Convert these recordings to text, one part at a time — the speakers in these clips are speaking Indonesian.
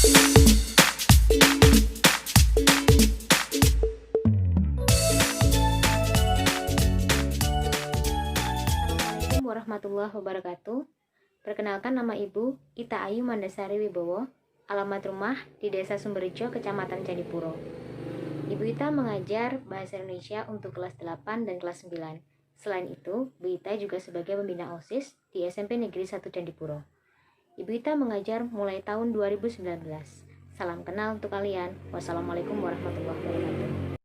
Assalamualaikum warahmatullahi wabarakatuh. Perkenalkan, nama Ibu Ita Ayu Mandasari Wibowo, alamat rumah di Desa Sumberjo, Kecamatan Candipuro. Ibu Ita mengajar Bahasa Indonesia untuk kelas 8 dan kelas 9. Selain itu, Bu Ita juga sebagai pembina OSIS di SMP Negeri 1 Candipuro. Ibu Ita mengajar mulai tahun 2019. Salam kenal untuk kalian. Wassalamualaikum warahmatullahi wabarakatuh.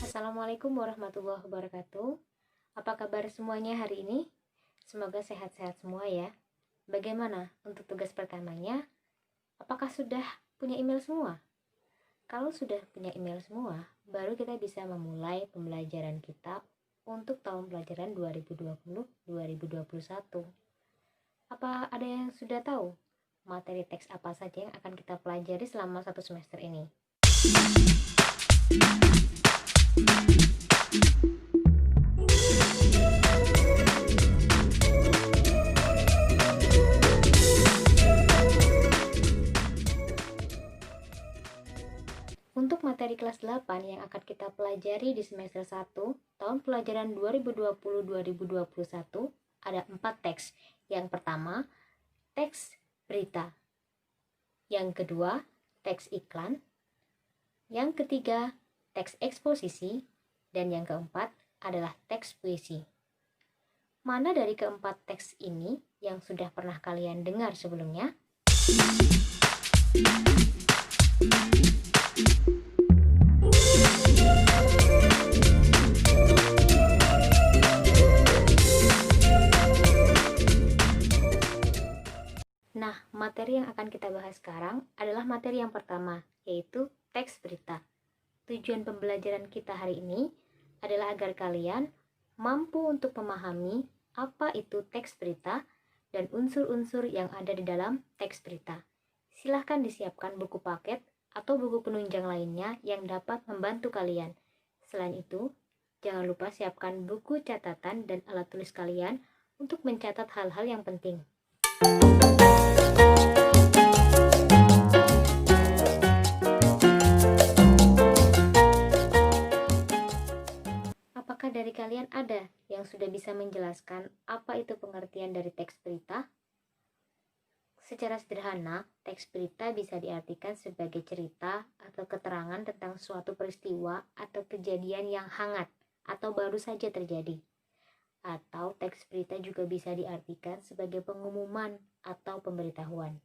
Assalamualaikum warahmatullahi wabarakatuh. Apa kabar semuanya hari ini? Semoga sehat-sehat semua ya. Bagaimana untuk tugas pertamanya? Apakah sudah punya email semua? Kalau sudah punya email semua, baru kita bisa memulai pembelajaran kita untuk tahun pelajaran 2020-2021. Apa ada yang sudah tahu materi teks apa saja yang akan kita pelajari selama satu semester ini? Untuk materi kelas 8 yang akan kita pelajari di semester 1 tahun pelajaran 2020-2021 ada 4 teks. Yang pertama, teks berita. Yang kedua, teks iklan. Yang ketiga, teks eksposisi. Dan yang keempat adalah teks puisi. Mana dari keempat teks ini yang sudah pernah kalian dengar sebelumnya? Nah, materi yang akan kita bahas sekarang adalah materi yang pertama, yaitu teks berita. Tujuan pembelajaran kita hari ini adalah agar kalian mampu untuk memahami apa itu teks berita dan unsur-unsur yang ada di dalam teks berita. Silahkan disiapkan buku paket atau buku penunjang lainnya yang dapat membantu kalian. Selain itu, jangan lupa siapkan buku catatan dan alat tulis kalian untuk mencatat hal-hal yang penting. Apakah dari kalian ada yang sudah bisa menjelaskan apa itu pengertian dari teks berita? Secara sederhana, teks berita bisa diartikan sebagai cerita atau keterangan tentang suatu peristiwa atau kejadian yang hangat atau baru saja terjadi. Atau teks berita juga bisa diartikan sebagai pengumuman atau pemberitahuan.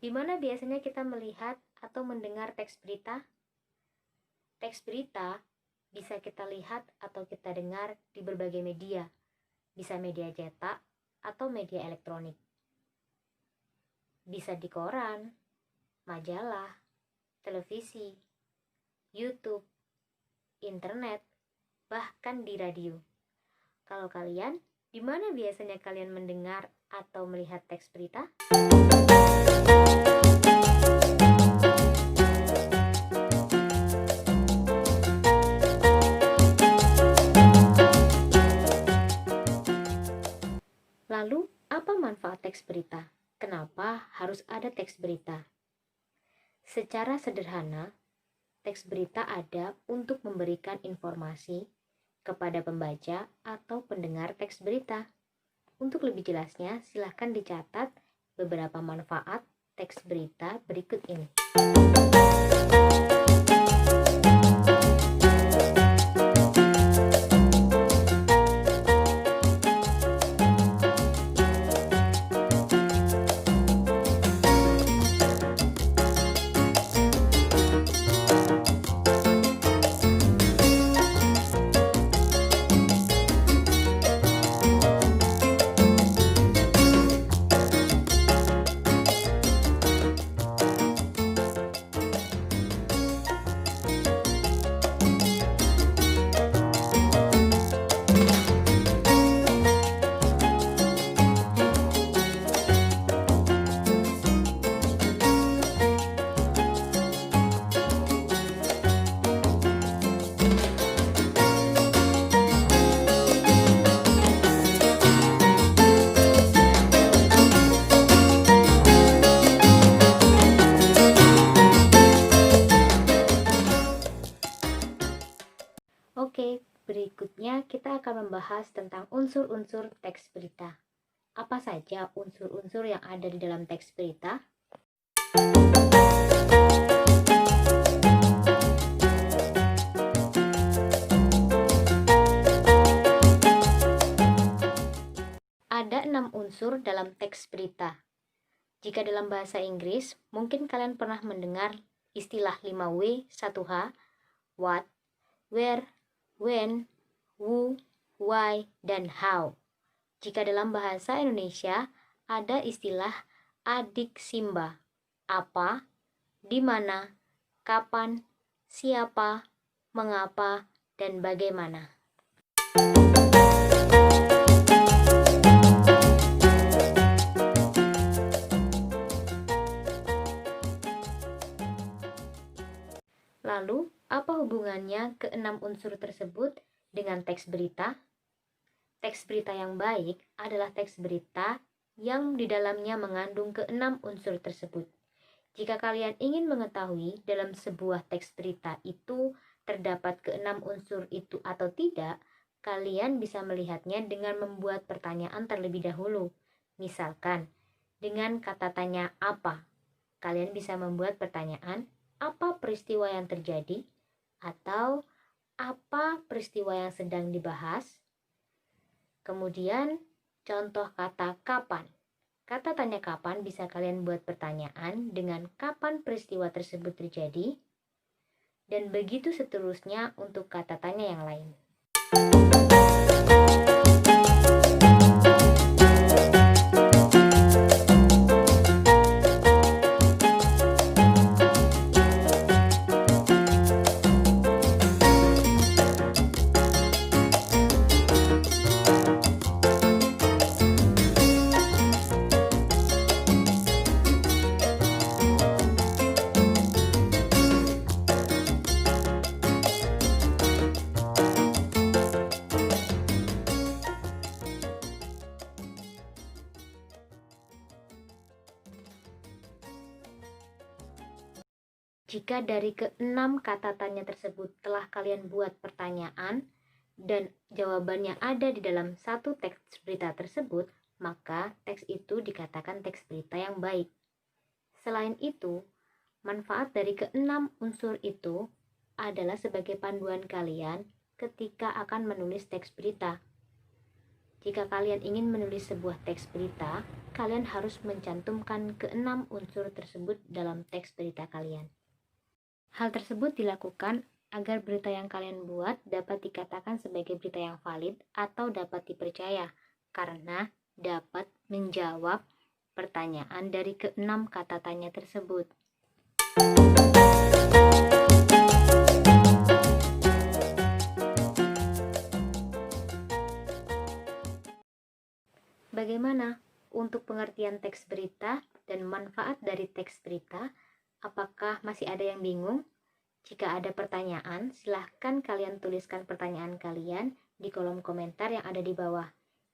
Di mana biasanya kita melihat atau mendengar teks berita? Teks berita bisa kita lihat atau kita dengar di berbagai media, bisa media cetak atau media elektronik. Bisa di koran, majalah, televisi, YouTube, internet, bahkan di radio. Kalau kalian, di mana biasanya kalian mendengar atau melihat teks berita? Lalu, apa manfaat teks berita? Kenapa harus ada teks berita? Secara sederhana, teks berita ada untuk memberikan informasi kepada pembaca atau pendengar teks berita. Untuk lebih jelasnya, silahkan dicatat beberapa manfaat teks berita berikut ini. Oke, berikutnya kita akan membahas tentang unsur-unsur teks berita. Apa saja unsur-unsur yang ada di dalam teks berita? Ada 6 unsur dalam teks berita. Jika dalam bahasa Inggris, mungkin kalian pernah mendengar istilah 5W, 1H, what, where, when, who, why, dan how. Jika dalam bahasa Indonesia, ada istilah adik Simba, apa, di mana, kapan, siapa, mengapa, dan bagaimana. Lalu, apa hubungannya ke-6 unsur tersebut dengan teks berita? Teks berita yang baik adalah teks berita yang di dalamnya mengandung ke-6 unsur tersebut. Jika kalian ingin mengetahui dalam sebuah teks berita itu terdapat ke-6 unsur itu atau tidak, kalian bisa melihatnya dengan membuat pertanyaan terlebih dahulu. Misalkan, dengan kata tanya apa, kalian bisa membuat pertanyaan, apa peristiwa yang terjadi? Atau apa peristiwa yang sedang dibahas? Kemudian, contoh kata kapan. Kata tanya kapan bisa kalian buat pertanyaan dengan kapan peristiwa tersebut terjadi, dan begitu seterusnya untuk kata tanya yang lain. Jika dari ke-6 kata tanya tersebut telah kalian buat pertanyaan dan jawabannya ada di dalam satu teks berita tersebut, maka teks itu dikatakan teks berita yang baik. Selain itu, manfaat dari ke-6 unsur itu adalah sebagai panduan kalian ketika akan menulis teks berita. Jika kalian ingin menulis sebuah teks berita, kalian harus mencantumkan ke-6 unsur tersebut dalam teks berita kalian. Hal tersebut dilakukan agar berita yang kalian buat dapat dikatakan sebagai berita yang valid atau dapat dipercaya, karena dapat menjawab pertanyaan dari ke-6 kata tanya tersebut. Bagaimana untuk pengertian teks berita dan manfaat dari teks berita? Apakah masih ada yang bingung? Jika ada pertanyaan, silahkan kalian tuliskan pertanyaan kalian di kolom komentar yang ada di bawah.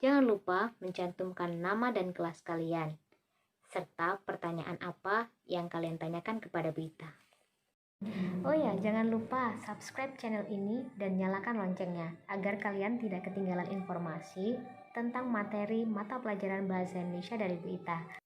Jangan lupa mencantumkan nama dan kelas kalian, serta pertanyaan apa yang kalian tanyakan kepada berita. Oh ya, jangan lupa subscribe channel ini dan nyalakan loncengnya agar kalian tidak ketinggalan informasi tentang materi mata pelajaran Bahasa Indonesia dari berita.